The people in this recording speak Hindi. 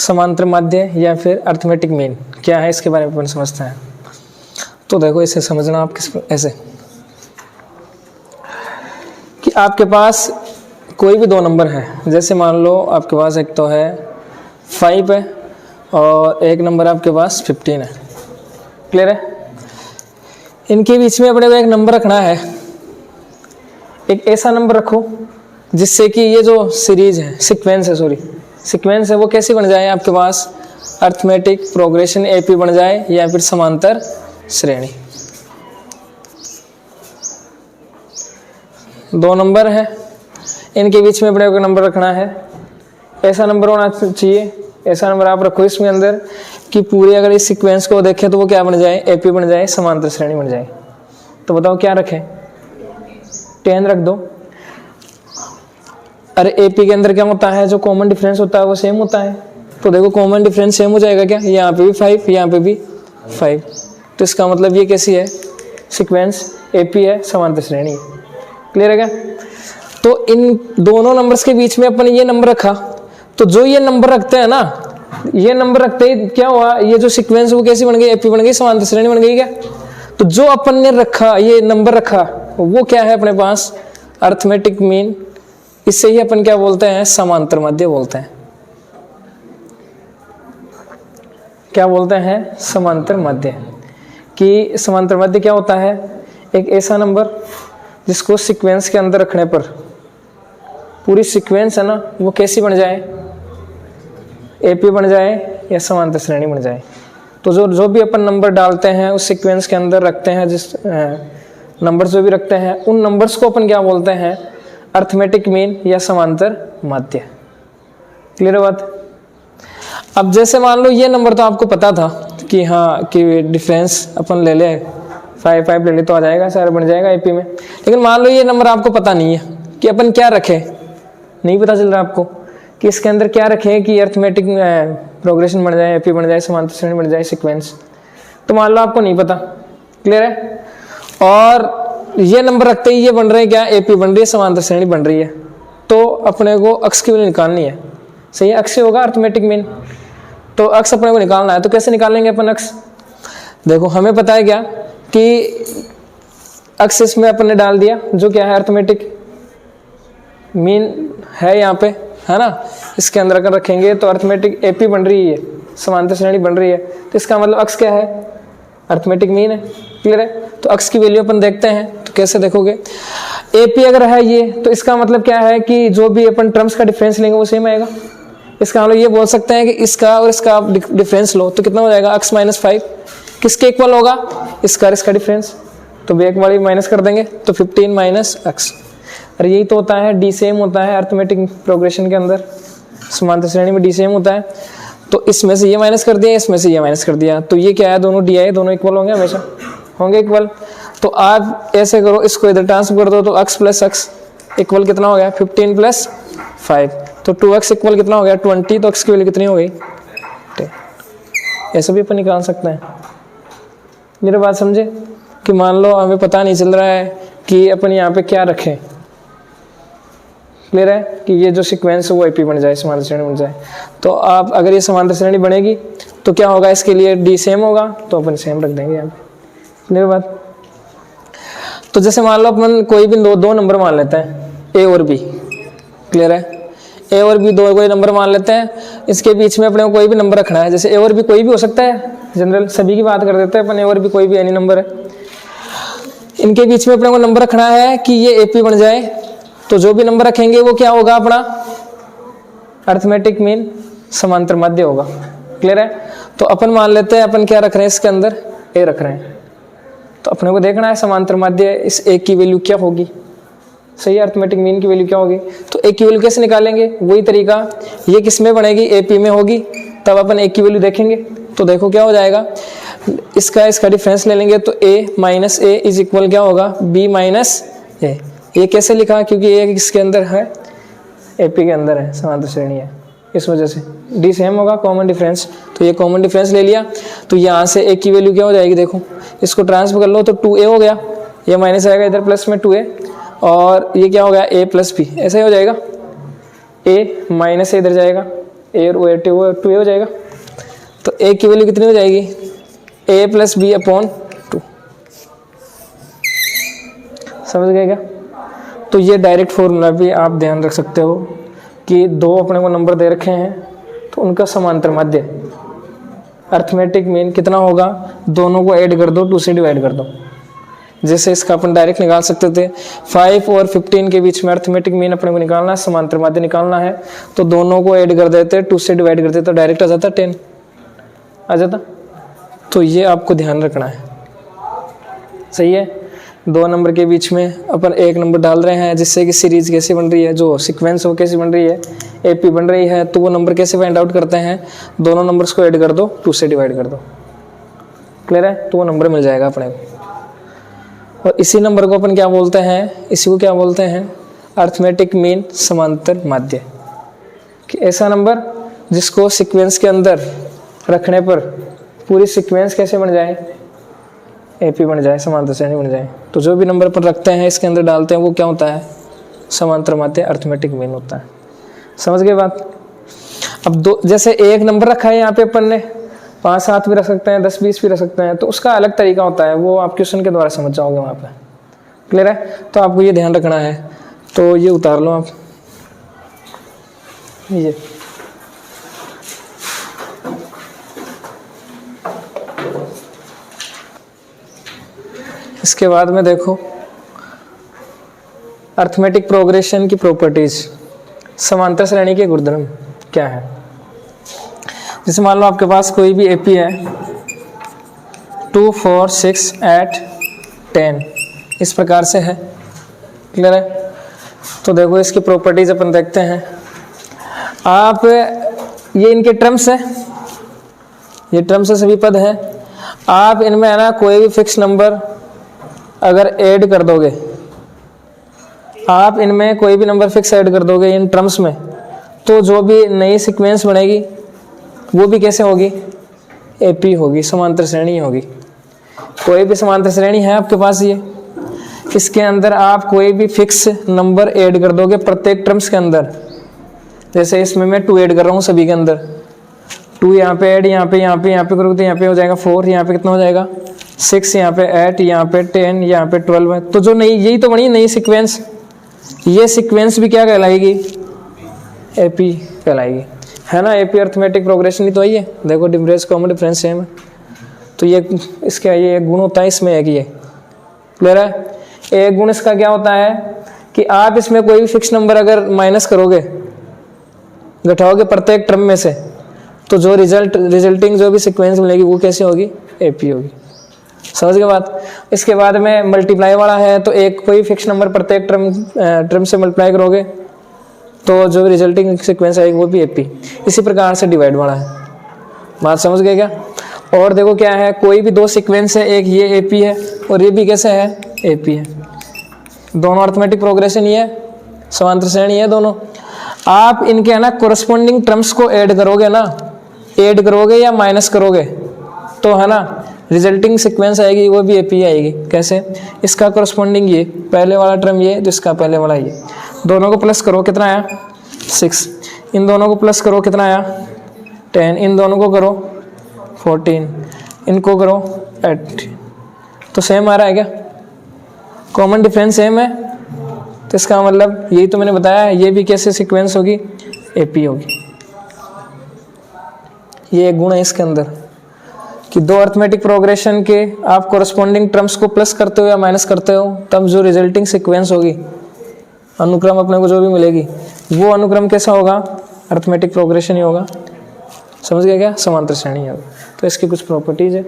समांतर माध्य या फिर अर्थमेटिक मीन क्या है, इसके बारे में अपन समझते हैं। तो देखो इसे समझना आप ऐसे कि आपके पास कोई भी दो नंबर है, जैसे मान लो आपके पास एक तो है 5 है और एक नंबर आपके पास 15 है। क्लियर है? इनके बीच में अपने को एक नंबर रखना है, एक ऐसा नंबर रखो जिससे कि ये जो सीरीज है, सीक्वेंस है वो कैसी बन जाए, आपके पास अर्थमेटिक प्रोग्रेशन एपी बन जाए या फिर समांतर श्रेणी। दो नंबर है, इनके बीच में अपने को नंबर रखना है, ऐसा नंबर होना चाहिए, ऐसा नंबर आप रखो इसमें अंदर कि पूरे अगर इस सीक्वेंस को देखें तो वो क्या बन जाए, एपी बन जाए, समांतर श्रेणी बन जाए। तो बताओ क्या रखें, 10 रख दो। अरे एपी के अंदर क्या होता है, जो कॉमन डिफरेंस होता है वो सेम होता है। तो देखो कॉमन डिफरेंस सेम हो जाएगा क्या, यहाँ पे भी 5 यहाँ पे भी 5, तो इसका मतलब ये कैसी है, सीक्वेंस एपी है, समांतर श्रेणी। क्लियर है क्या? तो इन दोनों नंबर्स के बीच में अपन ये नंबर रखा, तो जो ये नंबर रखते हैं ना, ये नंबर रखते ही क्या हुआ, ये जो सीक्वेंस वो कैसी बन गई, एपी बन गई, समांतर श्रेणी बन गई क्या? तो जो अपन ने रखा, ये नंबर रखा, वो क्या है अपने पास, अर्थमेटिक मीन। इससे ही अपन क्या बोलते हैं, समांतर माध्य बोलते हैं। क्या बोलते हैं, समांतर माध्य। कि समांतर माध्य क्या होता है, एक ऐसा नंबर जिसको सीक्वेंस के अंदर रखने पर पूरी सीक्वेंस है ना वो कैसी बन जाए, एपी बन जाए या समांतर श्रेणी बन जाए। तो जो भी अपन नंबर डालते हैं उस सीक्वेंस के अंदर रखते हैं, जिस नंबर्स जो भी रखते हैं उन नंबर्स को अपन क्या बोलते हैं, अर्थमेटिक मीन या समांतर माध्य। क्लियर है बात? अब जैसे मान लो ये नंबर तो आपको पता था कि हाँ कि डिफरेंस अपन ले ले 5 ले ले तो आ जाएगा, सारा बन जाएगा एपी में। लेकिन मान लो ये नंबर आपको पता नहीं है कि अपन क्या रखें, नहीं पता चल रहा आपको कि इसके अंदर क्या रखें कि अर्थमेटिक प्रोग्रेशन बन जाए, एपी बन जाए, समांतर श्रेणी बन जाए, सीक्वेंस। तो मान लो आपको नहीं पता। क्लियर है? और ये नंबर रखते ही ये बन रहे हैं क्या, एपी बन रही है, समांतर श्रेणी बन रही है। तो अपने को अक्ष की वैल्यू निकालनी है। सही है, अक्ष होगा अर्थमेटिक मीन। तो अक्ष अपने को निकालना है, तो कैसे निकालेंगे अपन अक्ष? देखो हमें पता है क्या कि अक्ष इसमें अपन ने डाल दिया, जो क्या है अर्थमेटिक मीन है यहाँ पे, है ना। इसके अंदर अगर रखेंगे तो अर्थमेटिक एपी बन रही है, समांतर श्रेणी बन रही है, तो इसका मतलब अक्ष क्या है, अर्थमेटिक मीन है। क्लियर है? तो अक्ष की वैल्यू अपन देखते हैं, तो कैसे देखोगे, एपी अगर है ये, तो इसका मतलब क्या है कि जो भी अपन टर्म्स का डिफरेंस लेंगे वो सेम आएगा। इसका मतलब ये बोल सकते हैं कि इसका और इसका आप डिफरेंस लो तो कितना हो जाएगा, अक्ष -5 किसके इक्वल होगा, इसका और इसका डिफरेंस। तो भी एक बार माइनस कर देंगे तो 15 माइनस अक्ष। और यही तो होता है, डी सेम होता है अर्थमेटिक प्रोग्रेशन के अंदर, समांतर श्रेणी में डी सेम होता है। तो इसमें से ये माइनस कर दिया, इसमें से ये माइनस कर दिया, तो ये क्या है, दोनों डी आई दोनों इक्वल होंगे, हमेशा होंगे इक्वल। तो आप ऐसे करो, इसको इधर ट्रांसफर कर दो, तो अक्ष प्लस अक्ष इक्वल कितना हो गया, 15 + 5, तो 2x इक्वल कितना हो गया, 20। तो अक्ष की वैल्यू कितनी हो गई, 10। ऐसा भी अपन निकाल सकते हैं। मेरी बात समझे कि मान लो हमें पता नहीं चल रहा है कि अपन यहाँ पे क्या रखें। क्लियर है कि ये जो सीक्वेंस है वो एपी बन जाए, समांतर श्रेणी बन जाए। तो आप अगर ये समांतर श्रेणी बनेगी तो क्या होगा, इसके लिए डी सेम होगा, तो अपन सेम रख देंगे यहाँ पे। क्लियर बात? तो जैसे मान लो अपन कोई भी दो नंबर मान लेते हैं, ए और बी। क्लियर है? ए और बी दो कोई नंबर मान लेते हैं, इसके बीच में अपने को कोई भी नंबर रखना है। जैसे ए और बी कोई भी हो सकता है, जनरल सभी की बात कर देते हैं अपन, ए और बी कोई भी एनी नंबर है। इनके बीच में अपने को नंबर रखना है कि ये एपी बन जाए। तो जो भी नंबर रखेंगे वो क्या होगा, अपना अर्थमेटिक मीन, समांतर माध्य होगा। क्लियर है? तो अपन मान लेते हैं अपन क्या रख रहे हैं, इसके अंदर ए रख रहे हैं, तो अपने को देखना है समांतर माध्य इस ए की वैल्यू क्या होगी। सही है, अर्थमेटिक मीन की वैल्यू क्या होगी। तो ए की वैल्यू कैसे निकालेंगे, वही तरीका, ये किस में बनेगी, एपी में होगी, तब अपन ए की वैल्यू देखेंगे। तो देखो क्या हो जाएगा, इसका डिफरेंस ले लेंगे, तो a - a इज इक्वल क्या होगा, b - a। ये कैसे लिखा, क्योंकि ये किसके अंदर है, एपी के अंदर है, समांतर श्रेणी है, इस वजह से डी सेम होगा, कॉमन डिफरेंस। तो ये कॉमन डिफरेंस ले लिया, तो यहाँ से a की वैल्यू क्या हो जाएगी, देखो इसको ट्रांसफर कर लो तो 2a हो गया, ये माइनस आएगा इधर प्लस में 2a, और ये क्या हो गया a + b, ऐसा ही हो जाएगा, a - a इधर जाएगा, ए और ए टू ए हो जाएगा। तो ए की वैल्यू कितनी हो जाएगी, ए प्लस बी अपॉन 2। समझ गए क्या? तो ये डायरेक्ट फॉर्मूला भी आप ध्यान रख सकते हो कि दो अपने को नंबर दे रखे हैं तो उनका समांतर माध्य अर्थमेटिक मीन कितना होगा, दोनों को ऐड कर दो, 2 से डिवाइड कर दो। जैसे इसका अपन डायरेक्ट निकाल सकते थे 5 और 15 के बीच में अर्थमेटिक मीन अपने को निकालना है, समांतर माध्य निकालना है, तो दोनों को ऐड कर देते, 2 से डिवाइड करते तो डायरेक्ट आ जाता 10 आ जाता। तो ये आपको ध्यान रखना है, सही है। 2 नंबर के बीच में अपन 1 नंबर डाल रहे हैं, जिससे कि सीरीज कैसे बन रही है, जो सीक्वेंस हो कैसी बन रही है, एपी बन रही है। तो वो नंबर कैसे फाइंड आउट करते हैं, दोनों नंबर्स को ऐड कर दो, 2 से डिवाइड कर दो, क्लियर है। तो वो नंबर मिल जाएगा अपने को। और इसी नंबर को अपन क्या बोलते हैं, इसी को क्या बोलते हैं, अर्थमेटिक मीन समांतर माध्य। कि ऐसा नंबर जिसको सीक्वेंस के अंदर रखने पर पूरी सीक्वेंस कैसे बन जाए, एपी बन जाए, समांतर श्रेणी बन जाए। तो जो भी नंबर पर रखते हैं इसके अंदर डालते हैं वो क्या होता है, समांतर माध्य अर्थमेटिक मीन होता है। समझ गए बात? अब दो, जैसे एक नंबर रखा है यहाँ पे अपन ने, 5-7 भी रख सकते हैं, 10-20 भी रख सकते हैं, तो उसका अलग तरीका होता है, वो आप क्वेश्चन के द्वारा समझ जाओगे वहाँ पे, क्लियर है। तो आपको ये ध्यान रखना है। तो ये उतार लो आप, ये इसके बाद में देखो अर्थमेटिक प्रोग्रेशन की प्रॉपर्टीज, समांतर श्रेणी के गुणधर्म क्या है। जैसे मान लो आपके पास कोई भी एपी है 2, 4, 6, 8, 10 इस प्रकार से है, क्लियर है। तो देखो इसकी प्रॉपर्टीज अपन देखते हैं। आप ये इनके टर्म्स है, ये टर्म्स से सभी पद है। आप इनमें है ना कोई भी फिक्स नंबर अगर ऐड कर दोगे, आप इनमें कोई भी नंबर फिक्स ऐड कर दोगे इन टर्म्स में, तो जो भी नई सीक्वेंस बनेगी वो भी कैसे होगी, एपी होगी, समांतर श्रेणी होगी। कोई भी समांतर श्रेणी है आपके पास, ये इसके अंदर आप कोई भी फिक्स नंबर ऐड कर दोगे प्रत्येक टर्म्स के अंदर। जैसे इसमें मैं 2 ऐड कर रहा हूँ सभी के अंदर, 2 यहाँ पे ऐड, यहाँ पे करोगे तो यहाँ पे हो जाएगा 4, यहाँ पे कितना हो जाएगा 6, यहाँ पे 8, यहाँ पे 10, यहाँ पे 12 है। तो जो नई, यही तो बनी नई सीक्वेंस, ये सीक्वेंस भी क्या कहलाएगी, एपी कहलाएगी, है ना। एपी अर्थमेटिक प्रोग्रेशन ही तो है। देखो डिफरेंस कॉमन डिफरेंस सेम है, तो ये इसका ये एक गुण होता है इसमें है कि ये, क्लियर है। एक गुण इसका क्या होता है कि आप इसमें कोई भी फिक्स नंबर अगर माइनस करोगे, घटाओगे प्रत्येक टर्म में से, तो जो रिजल्टिंग जो भी सीक्वेंस मिलेगी वो कैसी होगी, एपी होगी। समझ गए बात? इसके बाद में मल्टीप्लाई वाला है, तो एक कोई फिक्स नंबर प्रत्येक टर्म से मल्टीप्लाई करोगे तो जो रिजल्टिंग सीक्वेंस आएगी वो भी एपी। इसी प्रकार से डिवाइड वाला है, बात समझ गए क्या? और देखो क्या है, कोई भी 2 सीक्वेंस है, एक ये एपी है और ये भी कैसे है, एपी है। दोनों अर्थमेटिक प्रोग्रेशन ही है, समांतर श्रेणी है दोनों। आप इनके है ना कोरस्पॉन्डिंग टर्म्स को ऐड करोगे ना, ऐड करोगे या माइनस करोगे, तो है ना रिजल्टिंग सीक्वेंस आएगी वो भी एपी आएगी। कैसे? इसका कोरस्पॉन्डिंग ये पहले वाला टर्म ये, जिसका पहले वाला ये, दोनों को प्लस करो कितना आया 6, इन दोनों को प्लस करो कितना आया 10, इन दोनों को करो 14, इनको करो 8, तो सेम आ रहा है क्या, कॉमन डिफरेंस सेम है। तो इसका मतलब यही तो मैंने बताया, ये भी कैसे सीक्वेंस होगी, एपी होगी। ये एक गुण है इसके अंदर कि 2 अर्थमेटिक प्रोग्रेशन के आप कोरस्पॉन्डिंग टर्म्स को प्लस करते हो या माइनस करते हो, तब जो रिजल्टिंग सीक्वेंस होगी, अनुक्रम अपने को जो भी मिलेगी, वो अनुक्रम कैसा होगा, अर्थमेटिक प्रोग्रेशन ही होगा। समझ गया क्या, समांतर श्रेणी होगी। तो इसकी कुछ प्रॉपर्टीज है।